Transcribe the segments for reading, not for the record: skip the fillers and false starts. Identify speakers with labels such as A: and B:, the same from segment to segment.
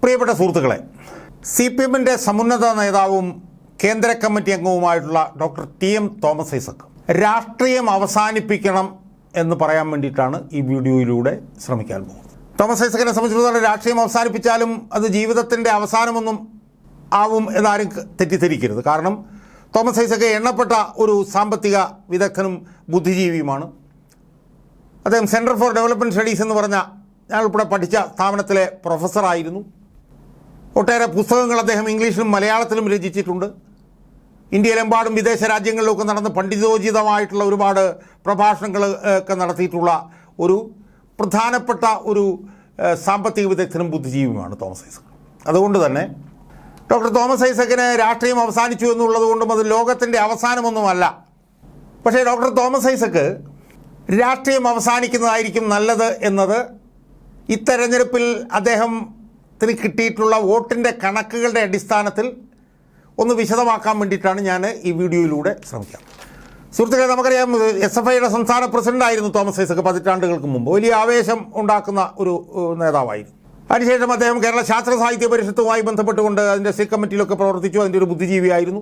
A: പ്രിയപ്പെട്ട സുഹൃത്തുക്കളെ, CPM-ന്റെ സമുന്നത നേതാവും കേന്ദ്ര കമ്മിറ്റി അംഗവുമായിട്ടുള്ള ഡോക്ടർ TM തോമസ് ഐസക് രാഷ്ട്രീയം അവസാനിപ്പിക്കണം എന്ന് പറയാൻ വേണ്ടിയിട്ടാണ് ഈ വീഡിയോയിലൂടെ ശ്രമിക്കാൻ പോകുന്നത്. തോമസ് ഐസക്കിനെ സംബന്ധിച്ചിടത്തോളം രാഷ്ട്രീയം അവസാനിപ്പിച്ചാലും അത് ജീവിതത്തിൻ്റെ അവസാനമൊന്നും ആവും എന്നാരും തെറ്റിദ്ധരിക്കരുത്. കാരണം തോമസ് ഐസക് എണ്ണപ്പെട്ട ഒരു സാമ്പത്തിക വിദഗ്ധനും ബുദ്ധിജീവിയുമാണ്. അദ്ദേഹം സെൻറ്റർ ഫോർ ഡെവലപ്മെൻറ്റ് സ്റ്റഡീസ് എന്ന് പറഞ്ഞ ഞാൻ ഉൾപ്പെടെ പഠിച്ച സ്ഥാപനത്തിലെ പ്രൊഫസറായിരുന്നു. ഒട്ടേറെ പുസ്തകങ്ങൾ അദ്ദേഹം ഇംഗ്ലീഷിലും മലയാളത്തിലും രചിച്ചിട്ടുണ്ട്. ഇന്ത്യയിലെമ്പാടും വിദേശ രാജ്യങ്ങളിലൊക്കെ നടന്ന് പണ്ഡിതോചിതമായിട്ടുള്ള ഒരുപാട് പ്രഭാഷണങ്ങൾ ഒക്കെ നടത്തിയിട്ടുള്ള ഒരു പ്രധാനപ്പെട്ട ഒരു സാമ്പത്തിക വിദഗ്ധനും ബുദ്ധിജീവിയുമാണ് തോമസ് ഐസക്. അതുകൊണ്ട് തന്നെ ഡോക്ടർ തോമസ് ഐസക്കിന് രാഷ്ട്രീയം അവസാനിച്ചു എന്നുള്ളത് കൊണ്ടും അത് ലോകത്തിൻ്റെ അവസാനമൊന്നുമല്ല. പക്ഷേ ഡോക്ടർ തോമസ് ഐസക് രാഷ്ട്രീയം അവസാനിക്കുന്നതായിരിക്കും നല്ലത് എന്നത് ഈ തെരഞ്ഞെടുപ്പിൽ അദ്ദേഹത്തിന് കിട്ടിയിട്ടുള്ള വോട്ടിൻ്റെ കണക്കുകളുടെ അടിസ്ഥാനത്തിൽ ഒന്ന് വിശദമാക്കാൻ വേണ്ടിയിട്ടാണ് ഞാൻ ഈ വീഡിയോയിലൂടെ ശ്രമിക്കാം. സുഹൃത്തുക്കളെ, നമുക്കറിയാം SFIയുടെ സംസ്ഥാന പ്രസിഡൻ്റായിരുന്നു തോമസ് ഐസക് പതിറ്റാണ്ടുകൾക്ക് മുമ്പ്. വലിയ ആവേശം ഉണ്ടാക്കുന്ന ഒരു നേതാവായിരുന്നു. അതിനുശേഷം അദ്ദേഹം കേരള ശാസ്ത്ര സാഹിത്യ പരിഷത്തുമായി ബന്ധപ്പെട്ടുകൊണ്ട് അതിൻ്റെ സി കമ്മിറ്റിയിലൊക്കെ പ്രവർത്തിച്ചു. അതിൻ്റെ ഒരു ബുദ്ധിജീവിയായിരുന്നു.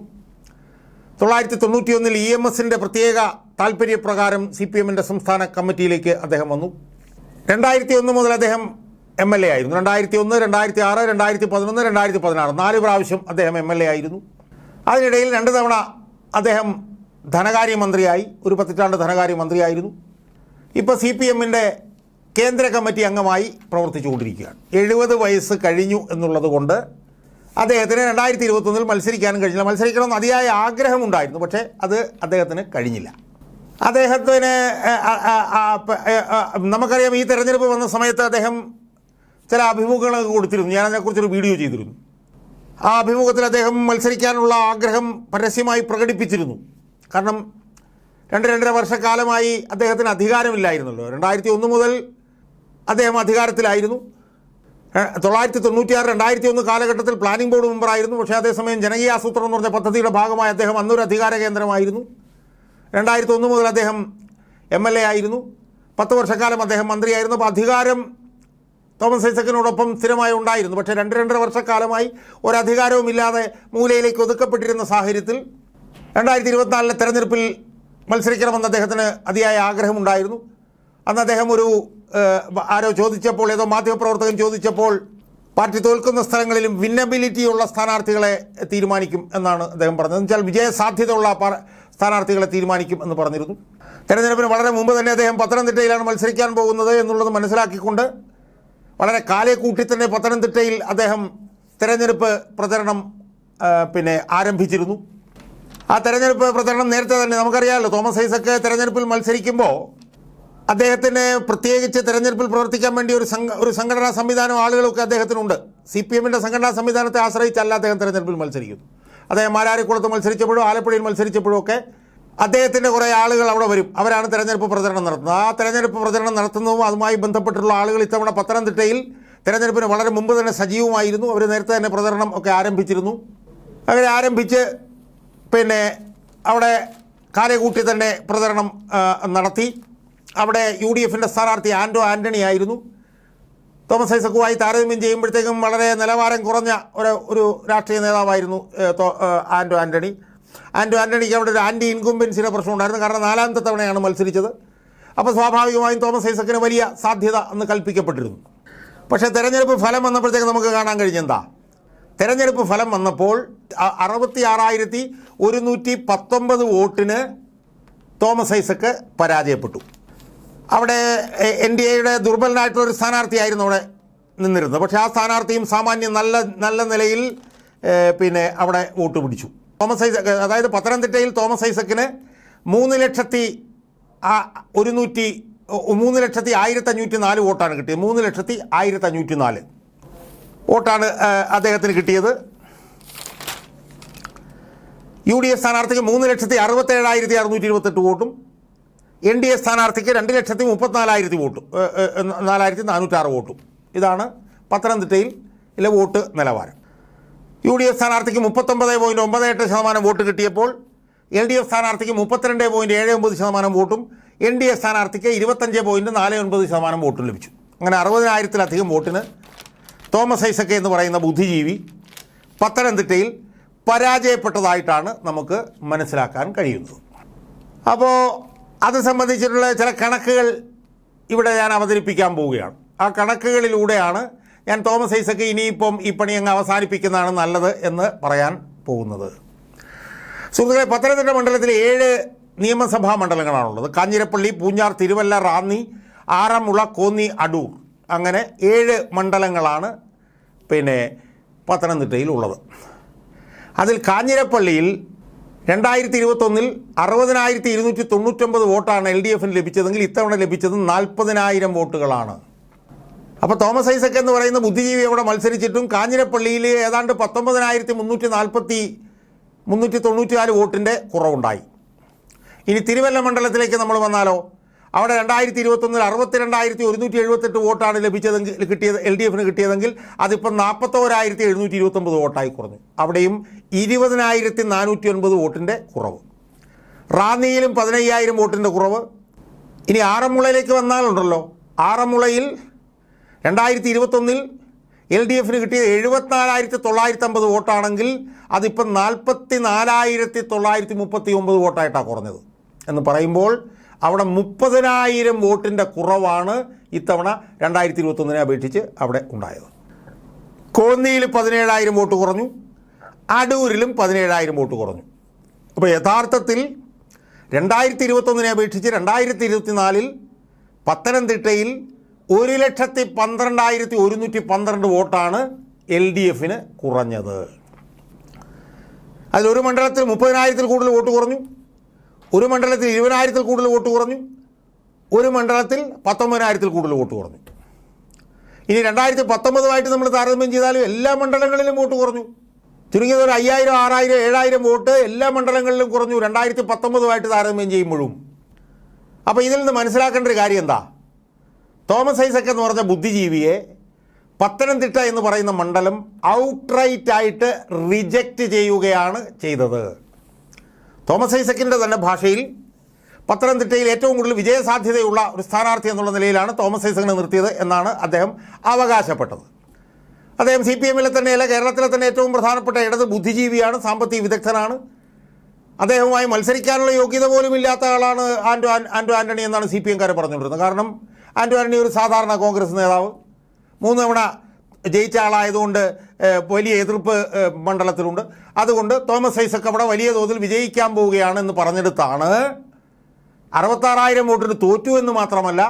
A: 1991 EMSൻ്റെ പ്രത്യേക താല്പര്യപ്രകാരം CPM-ൻ്റെ സംസ്ഥാന കമ്മിറ്റിയിലേക്ക് അദ്ദേഹം വന്നു. 2001 മുതൽ അദ്ദേഹം MLA ആയിരുന്നു. 2001, 2006, 2011, 2016 4 പ്രാവശ്യം അദ്ദേഹം MLA ആയിരുന്നു. അതിനിടയിൽ 2 തവണ അദ്ദേഹം ധനകാര്യമന്ത്രിയായി, ഒരു പതിറ്റാണ്ട് ധനകാര്യമന്ത്രിയായിരുന്നു. ഇപ്പോൾ CPM-ൻ്റെ കേന്ദ്ര കമ്മിറ്റി അംഗമായി പ്രവർത്തിച്ചുകൊണ്ടിരിക്കുകയാണ്. 70 വയസ്സ് കഴിഞ്ഞു എന്നുള്ളത് കൊണ്ട് അദ്ദേഹത്തിന് 2021 മത്സരിക്കാനും കഴിഞ്ഞില്ല. മത്സരിക്കണമെന്ന് അതിയായ ആഗ്രഹമുണ്ടായിരുന്നു, പക്ഷേ അത് അദ്ദേഹത്തിന് കഴിഞ്ഞില്ല. അദ്ദേഹത്തിന് നമുക്കറിയാം ഈ തെരഞ്ഞെടുപ്പ് വന്ന സമയത്ത് അദ്ദേഹം ചില അഭിമുഖങ്ങളൊക്കെ കൊടുത്തിരുന്നു. ഞാൻ അതിനെക്കുറിച്ചൊരു വീഡിയോ ചെയ്തിരുന്നു. ആ അഭിമുഖത്തിൽ അദ്ദേഹം മത്സരിക്കാനുള്ള ആഗ്രഹം പരസ്യമായി പ്രകടിപ്പിച്ചിരുന്നു. കാരണം 2-2.5 വർഷക്കാലമായി അദ്ദേഹത്തിന് അധികാരമില്ലായിരുന്നല്ലോ. 2001 മുതൽ അദ്ദേഹം അധികാരത്തിലായിരുന്നു. 1996, 2001 കാലഘട്ടത്തിൽ പ്ലാനിംഗ് ബോർഡ് മെമ്പറായിരുന്നു. പക്ഷേ അതേസമയം ജനകീയ ആസൂത്രണം എന്ന് പറഞ്ഞ പദ്ധതിയുടെ ഭാഗമായി അദ്ദേഹം അന്നൊരു അധികാര കേന്ദ്രമായിരുന്നു. 2001 മുതൽ അദ്ദേഹം MLA ആയിരുന്നു. 10 വർഷക്കാലം അദ്ദേഹം മന്ത്രിയായിരുന്നു. അപ്പോൾ അധികാരം തോമസ് ഐസക്കിനോടൊപ്പം സ്ഥിരമായി ഉണ്ടായിരുന്നു. പക്ഷേ 2-2.5 വർഷക്കാലമായി ഒരധികാരവും ഇല്ലാതെ മൂലയിലേക്ക് ഒതുക്കപ്പെട്ടിരുന്ന സാഹചര്യത്തിൽ 2024 തെരഞ്ഞെടുപ്പിൽ മത്സരിക്കണമെന്ന് അദ്ദേഹത്തിന് അതിയായ ആഗ്രഹമുണ്ടായിരുന്നു. അന്ന് അദ്ദേഹം ആരോ ചോദിച്ചപ്പോൾ, ഏതോ മാധ്യമപ്രവർത്തകൻ ചോദിച്ചപ്പോൾ, പാർട്ടി തോൽക്കുന്ന സ്ഥലങ്ങളിലും വിന്നബിലിറ്റിയുള്ള സ്ഥാനാർത്ഥികളെ തീരുമാനിക്കും എന്നാണ് അദ്ദേഹം പറഞ്ഞത്. എന്ന് വെച്ചാൽ വിജയസാധ്യതയുള്ള സ്ഥാനാർത്ഥികളെ തീരുമാനിക്കും എന്ന് പറഞ്ഞിരുന്നു. തെരഞ്ഞെടുപ്പിന് വളരെ മുമ്പ് തന്നെ അദ്ദേഹം പത്തനംതിട്ടയിലാണ് മത്സരിക്കാൻ പോകുന്നത് എന്നുള്ളത് മനസ്സിലാക്കിക്കൊണ്ട് വളരെ കാലേ കൂട്ടി തന്നെ പത്തനംതിട്ടയിൽ അദ്ദേഹം തെരഞ്ഞെടുപ്പ് പ്രചരണം ആരംഭിച്ചിരുന്നു. ആ തെരഞ്ഞെടുപ്പ് പ്രചരണം നേരത്തെ തന്നെ നമുക്കറിയാമല്ലോ. തോമസ് ഐസക് തെരഞ്ഞെടുപ്പിൽ മത്സരിക്കുമ്പോൾ അദ്ദേഹത്തിന് പ്രത്യേകിച്ച് തെരഞ്ഞെടുപ്പിൽ പ്രവർത്തിക്കാൻ വേണ്ടി ഒരു സംഘടനാ സംവിധാനം ആളുകളൊക്കെ അദ്ദേഹത്തിനുണ്ട്. CPM-ൻ്റെ സംഘടനാ സംവിധാനത്തെ ആശ്രയിച്ചല്ല അദ്ദേഹം തെരഞ്ഞെടുപ്പിൽ മത്സരിക്കുന്നു. അദ്ദേഹം മാരാരിക്കുളത്ത് മത്സരിച്ചപ്പോഴും ആലപ്പുഴയിൽ മത്സരിച്ചപ്പോഴും ഒക്കെ അദ്ദേഹത്തിൻ്റെ കുറേ ആളുകൾ അവിടെ വരും. അവരാണ് തെരഞ്ഞെടുപ്പ് പ്രചരണം നടത്തുന്നത്. ആ തെരഞ്ഞെടുപ്പ് പ്രചരണം നടത്തുന്നതും അതുമായി ബന്ധപ്പെട്ടുള്ള ആളുകൾ ഇത്തവണ പത്തനംതിട്ടയിൽ തെരഞ്ഞെടുപ്പിന് വളരെ മുമ്പ് തന്നെ സജീവമായിരുന്നു. അവർ നേരത്തെ തന്നെ പ്രചരണം ഒക്കെ ആരംഭിച്ചിരുന്നു. അങ്ങനെ ആരംഭിച്ച് അവിടെ കാലേ കൂട്ടി തന്നെ പ്രചരണം നടത്തി. അവിടെ UDF-ൻ്റെ സ്ഥാനാർത്ഥി ആൻ്റണി ആയിരുന്നു. തോമസ് ഐസക്കുമായി താരതമ്യം ചെയ്യുമ്പോഴത്തേക്കും വളരെ നിലവാരം കുറഞ്ഞ ഒരു രാഷ്ട്രീയ നേതാവായിരുന്നു ആൻ്റണിക്ക് അവിടെ ഒരു ആൻറ്റി ഇൻകുംബൻസിയുടെ പ്രശ്നം ഉണ്ടായിരുന്നു. കാരണം 4ാമത്തെ തവണയാണ് മത്സരിച്ചത്. അപ്പോൾ സ്വാഭാവികമായും തോമസ് ഐസക്കിന് വലിയ സാധ്യത അന്ന് കൽപ്പിക്കപ്പെട്ടിരുന്നു. പക്ഷേ തെരഞ്ഞെടുപ്പ് ഫലം വന്നപ്പോഴത്തേക്ക് നമുക്ക് കാണാൻ കഴിഞ്ഞെന്താ? തെരഞ്ഞെടുപ്പ് ഫലം വന്നപ്പോൾ 66,119 വോട്ടിന് തോമസ് ഐസക് പരാജയപ്പെട്ടു. അവിടെ NDAയുടെ ദുർബലനായിട്ടുള്ളൊരു സ്ഥാനാർത്ഥിയായിരുന്നു അവിടെ നിന്നിരുന്നത്. പക്ഷേ ആ സ്ഥാനാർത്ഥിയും സാമാന്യം നല്ല നിലയിൽ അവിടെ വോട്ട് പിടിച്ചു. തോമസ് ഐസക്, അതായത് പത്തനംതിട്ടയിൽ തോമസ് ഐസക്കിന് 3,01,504 വോട്ടാണ് കിട്ടിയത്. 3,01,504 വോട്ടാണ് അദ്ദേഹത്തിന് കിട്ടിയത്. UDF സ്ഥാനാർത്ഥിക്ക് 3,67,628 വോട്ടും NDA സ്ഥാനാർത്ഥിക്ക് 2,34,000 വോട്ടും 4,406 വോട്ടും. ഇതാണ് പത്തനംതിട്ടയിലെ വോട്ട് നിലവാരം. UDF സ്ഥാനാർത്ഥിക്ക് 39.98% വോട്ട് കിട്ടിയപ്പോൾ LDF സ്ഥാനാർത്ഥിക്ക് 32.79% വോട്ടും NDA സ്ഥാനാർത്ഥിക്ക് 25.49% വോട്ടും ലഭിച്ചു. അങ്ങനെ 60,000-ലധികം വോട്ടിന് തോമസ് ഐസക് എന്ന് പറയുന്ന ബുദ്ധിജീവി പത്തനംതിട്ടയിൽ പരാജയപ്പെട്ടതായിട്ടാണ് നമുക്ക് മനസ്സിലാക്കാൻ കഴിയുന്നത്. അപ്പോൾ അത് സംബന്ധിച്ചിട്ടുള്ള ചില കണക്കുകൾ ഇവിടെ ഞാൻ അവതരിപ്പിക്കാൻ പോവുകയാണ്. ആ കണക്കുകളിലൂടെയാണ് ഞാൻ തോമസ് ഐസക് ഇനിയിപ്പം ഈ പണി അങ്ങ് അവസാനിപ്പിക്കുന്നതാണ് നല്ലത് എന്ന് പറയാൻ പോകുന്നത്. സുഹൃത്തുക്കളെ, പത്തനംതിട്ട മണ്ഡലത്തിൽ 7 നിയമസഭാ മണ്ഡലങ്ങളാണുള്ളത്. കാഞ്ഞിരപ്പള്ളി, പൂഞ്ഞാർ, തിരുവല്ല, റാന്നി, ആറന്മുള, കോന്നി, അടൂർ, അങ്ങനെ 7 മണ്ഡലങ്ങളാണ് പത്തനംതിട്ടയിലുള്ളത്. അതിൽ കാഞ്ഞിരപ്പള്ളിയിൽ 2021 60,299 വോട്ടാണ് LDFന് ലഭിച്ചതെങ്കിൽ ഇത്തവണ ലഭിച്ചത് 40,000 വോട്ടുകളാണ്. അപ്പോൾ തോമസ് ഐസക് എന്ന് പറയുന്ന ബുദ്ധിജീവി അവിടെ മത്സരിച്ചിട്ടും കാഞ്ഞിരപ്പള്ളിയിൽ ഏതാണ്ട് 19,394 വോട്ടിൻ്റെ കുറവുണ്ടായി. ഇനി തിരുവല്ല മണ്ഡലത്തിലേക്ക് നമ്മൾ വന്നാലോ, അവിടെ 2021 62,178 വോട്ടാണ് കിട്ടിയത് LDFന് കിട്ടിയതെങ്കിൽ അതിപ്പം 41,729 വോട്ടായി കുറഞ്ഞു. അവിടെയും 20,409 വോട്ടിൻ്റെ കുറവ്. റാന്നിയിലും 15,000 വോട്ടിൻ്റെ കുറവ്. ഇനി ആറന്മുളയിലേക്ക് വന്നാലുണ്ടല്ലോ, ആറന്മുളയിൽ 2021 LDFന് കിട്ടിയത് 74,950 വോട്ടാണെങ്കിൽ അതിപ്പം 44,939 വോട്ടായിട്ടാണ് കുറഞ്ഞത്. എന്ന് പറയുമ്പോൾ അവിടെ 30,000 വോട്ടിൻ്റെ കുറവാണ് ഇത്തവണ 2021 അപേക്ഷിച്ച് അവിടെ ഉണ്ടായത്. കോന്നിയിൽ 17,000 വോട്ട് കുറഞ്ഞു, അടൂരിലും 17,000 വോട്ട് കുറഞ്ഞു. അപ്പോൾ യഥാർത്ഥത്തിൽ 2021 അപേക്ഷിച്ച് 2024 പത്തനംതിട്ടയിൽ 1,12,112 വോട്ടാണ് LDFന് കുറഞ്ഞത്. അതിലൊരു മണ്ഡലത്തിൽ 30,000 കൂടുതൽ വോട്ട് കുറഞ്ഞു, ഒരു മണ്ഡലത്തിൽ 20,000 കൂടുതൽ വോട്ട് കുറഞ്ഞു, ഒരു മണ്ഡലത്തിൽ 19,000 കൂടുതൽ വോട്ട് കുറഞ്ഞു. ഇനി 2019 നമ്മൾ താരതമ്യം ചെയ്താലും എല്ലാ മണ്ഡലങ്ങളിലും വോട്ട് കുറഞ്ഞു. ചുരുങ്ങിയത് ഒരു 5,000, 6,000, 7,000 വോട്ട് എല്ലാ മണ്ഡലങ്ങളിലും കുറഞ്ഞു 2019 താരതമ്യം ചെയ്യുമ്പോഴും. അപ്പോൾ ഇതിൽ നിന്ന് മനസ്സിലാക്കേണ്ട ഒരു കാര്യം എന്താ, തോമസ് ഐസക് എന്ന് പറഞ്ഞ ബുദ്ധിജീവിയെ പത്തനംതിട്ട എന്ന് പറയുന്ന മണ്ഡലം ഔട്ട്റൈറ്റായിട്ട് റിജക്റ്റ് ചെയ്യുകയാണ് ചെയ്തത്. തോമസ് ഐസക്കിൻ്റെ തന്നെ ഭാഷയിൽ പത്തനംതിട്ടയിൽ ഏറ്റവും കൂടുതൽ വിജയസാധ്യതയുള്ള ഒരു സ്ഥാനാർത്ഥി എന്നുള്ള നിലയിലാണ് തോമസ് ഐസക്കിനെ നിർത്തിയത് എന്നാണ് അദ്ദേഹം അവകാശപ്പെട്ടത്. അദ്ദേഹം CPMലെ തന്നെയല്ല, കേരളത്തിലെ തന്നെ ഏറ്റവും പ്രധാനപ്പെട്ട ഇടത് ബുദ്ധിജീവിയാണ്, സാമ്പത്തിക വിദഗ്ധനാണ്. അദ്ദേഹവുമായി മത്സരിക്കാനുള്ള യോഗ്യത പോലും ഇല്ലാത്ത ആളാണ് ആൻഡോ ആൻ്റണി എന്നാണ് CPMക്കാർ പറഞ്ഞുകൊണ്ടിരുന്നത്. കാരണം ആൻഡോ ആൻ്റണി ഒരു സാധാരണ കോൺഗ്രസ് നേതാവ്, 3 തവണ ജയിച്ച ആളായതുകൊണ്ട് വലിയ എതിർപ്പ് മണ്ഡലത്തിലുണ്ട്. അതുകൊണ്ട് തോമസ് ഐസക് അവിടെ വലിയ തോതിൽ വിജയിക്കാൻ പോവുകയാണ് എന്ന് പറഞ്ഞെടുത്താണ് 66,000 വോട്ടിന് തോറ്റു എന്ന് മാത്രമല്ല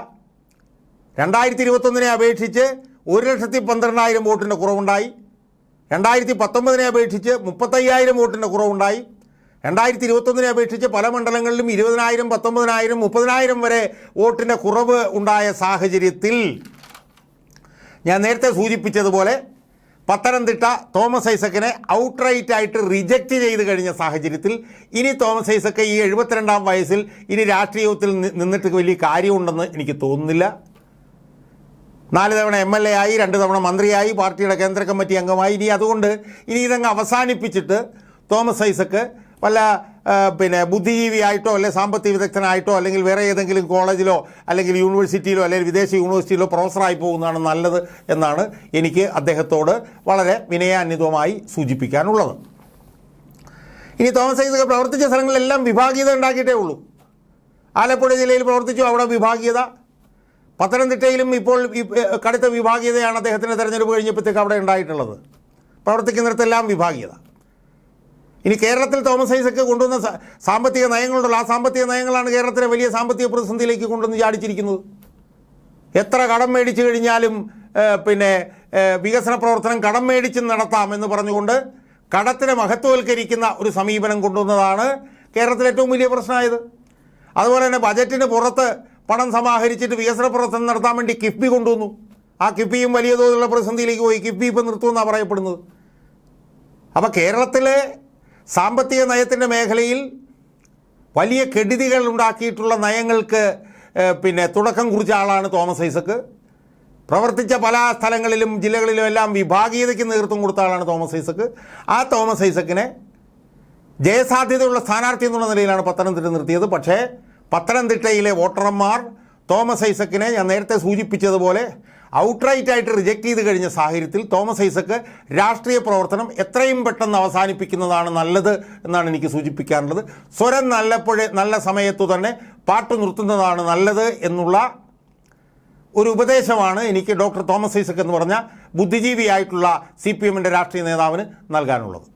A: 2021 അപേക്ഷിച്ച് 1,12,000 വോട്ടിൻ്റെ കുറവുണ്ടായി. 2019 അപേക്ഷിച്ച് 35,000 വോട്ടിൻ്റെ കുറവുണ്ടായി. 2021 അപേക്ഷിച്ച് പല മണ്ഡലങ്ങളിലും 20,000, 19,000, 30,000 വരെ വോട്ടിൻ്റെ കുറവ് ഉണ്ടായ സാഹചര്യത്തിൽ ഞാൻ നേരത്തെ സൂചിപ്പിച്ചതുപോലെ പത്തനംതിട്ട തോമസ് ഐസക്കിനെ ഔട്ട്റൈറ്റായിട്ട് റിജക്റ്റ് ചെയ്ത് കഴിഞ്ഞ സാഹചര്യത്തിൽ ഇനി തോമസ് ഐസക്ക് ഈ 72-ാം വയസ്സിൽ ഇനി രാഷ്ട്രീയത്തിൽ നിന്നിട്ട് വലിയ കാര്യമുണ്ടെന്ന് എനിക്ക് തോന്നുന്നില്ല. 4 തവണ MLA ആയി, 2 തവണ മന്ത്രിയായി, പാർട്ടിയുടെ കേന്ദ്ര കമ്മിറ്റി അംഗമായി. അതുകൊണ്ട് ഇതങ്ങ് അവസാനിപ്പിച്ചിട്ട് തോമസ് ഐസക്ക് വല്ല ബുദ്ധിജീവിയായിട്ടോ അല്ലെങ്കിൽ സാമ്പത്തിക വിദഗ്ധനായിട്ടോ അല്ലെങ്കിൽ വേറെ ഏതെങ്കിലും കോളേജിലോ അല്ലെങ്കിൽ യൂണിവേഴ്സിറ്റിയിലോ അല്ലെങ്കിൽ വിദേശ യൂണിവേഴ്സിറ്റിയിലോ പ്രൊഫസറായി പോകുന്നതാണ് നല്ലത് എന്നാണ് എനിക്ക് അദ്ദേഹത്തോട് വളരെ വിനയാന്വിതമായി സൂചിപ്പിക്കാനുള്ളത്. ഇനി തോമസ് ഐസക് പ്രവർത്തിച്ച സ്ഥലങ്ങളിലെല്ലാം വിഭാഗീയത ഉണ്ടാക്കിയിട്ടേ ഉള്ളൂ. ആലപ്പുഴ ജില്ലയിൽ പ്രവർത്തിച്ചു, അവിടെ വിഭാഗീയത. പത്തനംതിട്ടയിലും ഇപ്പോൾ കടുത്ത വിഭാഗീയതയാണ് അദ്ദേഹത്തിൻ്റെ തെരഞ്ഞെടുപ്പ് കഴിഞ്ഞപ്പോഴത്തേക്ക് അവിടെ ഉണ്ടായിട്ടുള്ളത്. പ്രവർത്തിക്കുന്നിടത്തെല്ലാം വിഭാഗീയത. ഇനി കേരളത്തിൽ തോമസ് ഐസക് കൊണ്ടുവന്ന സാമ്പത്തിക നയങ്ങളുണ്ടല്ലോ, ആ സാമ്പത്തിക നയങ്ങളാണ് കേരളത്തിലെ വലിയ സാമ്പത്തിക പ്രതിസന്ധിയിലേക്ക് കൊണ്ടുവന്ന് ചാടിച്ചിരിക്കുന്നത്. എത്ര കടം മേടിച്ചു കഴിഞ്ഞാലും വികസന പ്രവർത്തനം കടം മേടിച്ച് നടത്താമെന്ന് പറഞ്ഞുകൊണ്ട് കടത്തിനെ മഹത്വവൽക്കരിക്കുന്ന ഒരു സമീപനം കൊണ്ടുവന്നതാണ് കേരളത്തിലെ ഏറ്റവും വലിയ പ്രശ്നമായത്. അതുപോലെ തന്നെ ബജറ്റിന് പുറത്ത് പണം സമാഹരിച്ചിട്ട് വികസന പ്രവർത്തനം നടത്താൻ വേണ്ടി കിഫ്ബി കൊണ്ടുവന്നു. ആ കിഫ്ബിയും വലിയ തോതിലുള്ള പ്രതിസന്ധിയിലേക്ക് പോയി. കിഫ്ബി ഇപ്പോൾ നിർത്തുമെന്നാണ് പറയപ്പെടുന്നത്. അപ്പോൾ കേരളത്തിലെ സാമ്പത്തിക നയത്തിൻ്റെ മേഖലയിൽ വലിയ കെടുതികൾ ഉണ്ടാക്കിയിട്ടുള്ള നയങ്ങൾക്ക് തുടക്കം കുറിച്ച ആളാണ് തോമസ് ഐസക്. പ്രവർത്തിച്ച പല സ്ഥലങ്ങളിലും ജില്ലകളിലും എല്ലാം വിഭാഗീയതയ്ക്ക് നേതൃത്വം കൊടുത്ത ആളാണ് തോമസ് ഐസക്. ആ തോമസ് ഐസക്കിനെ ജയസാധ്യതയുള്ള സ്ഥാനാർത്ഥി എന്നുള്ള നിലയിലാണ് പത്തനംതിട്ട നിർത്തിയത്. പക്ഷേ പത്തനംതിട്ടയിലെ വോട്ടർമാർ തോമസ് ഐസക്കിനെ ഞാൻ നേരത്തെ സൂചിപ്പിച്ചതുപോലെ ഔട്ട്റൈറ്റായിട്ട് റിജക്റ്റ് ചെയ്ത് കഴിഞ്ഞ സാഹചര്യത്തിൽ തോമസ് ഐസക്ക് രാഷ്ട്രീയ പ്രവർത്തനം എത്രയും പെട്ടെന്ന് അവസാനിപ്പിക്കുന്നതാണ് നല്ലത് എന്നാണ് എനിക്ക് സൂചിപ്പിക്കാനുള്ളത്. സ്വരം നല്ല സമയത്തു തന്നെ പാട്ട് നിർത്തുന്നതാണ് നല്ലത് എന്നുള്ള ഒരു ഉപദേശമാണ് എനിക്ക് ഡോക്ടർ തോമസ് ഐസക്ക് എന്ന് പറഞ്ഞ ബുദ്ധിജീവിയായിട്ടുള്ള CPM രാഷ്ട്രീയ നേതാവിന് നൽകാനുള്ളത്.